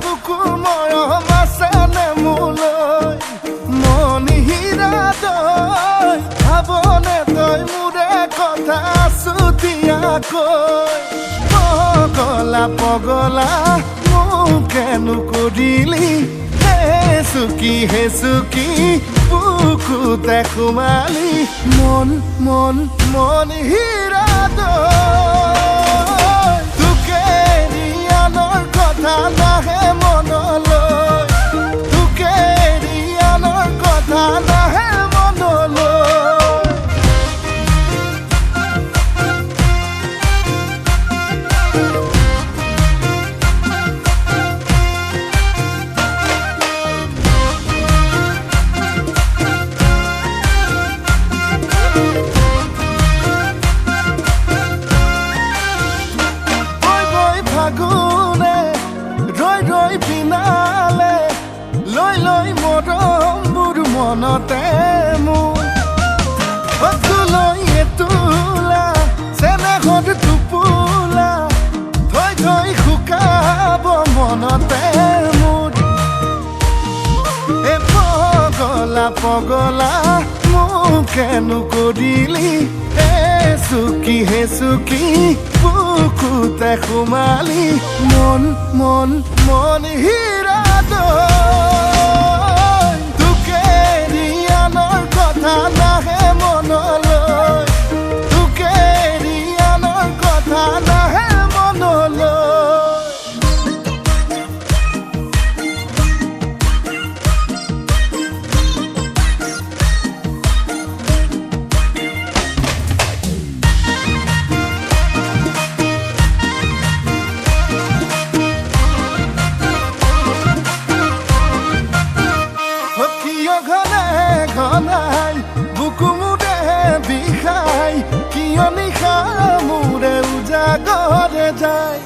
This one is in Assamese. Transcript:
বুকুৰ মৰম আছেনে মোলৈ মন হীৰা দৈ ভাবনে তই মোৰে কথা চুতীয়াকৈ পগলা পগলা মোকেনো কৰিলি হে চুকি বুকুতে সোমালি মন মন মন হীৰা দৈ তোকে ৰিয়ানৰ কথা নাহে মনলৈ তোকে ৰিয়ানৰ কথা নাহে মনলৈ ফাগুনে ৰৈ ৰৈ পিনালে লৈ লৈ মৰমবোৰ মনতে মোৰ লৈ তোলা চেনেহত টোপোলা থৈ থৈ শুকাব মনতে মোৰ এ পগলা পগলা মোকেনো কৰিলি হে চুকি বুকুতে সোমালি মন মন মন হীৰা দৈ তোকে ৰিয়ানৰ কথা নাহে মনলৈ তোকে ৰিয়ানৰ কথা নাহে মনলৈ ঘনাই বুকু মোৰে বিষাই কিয় নিশা মোৰে উজাগৰে যায়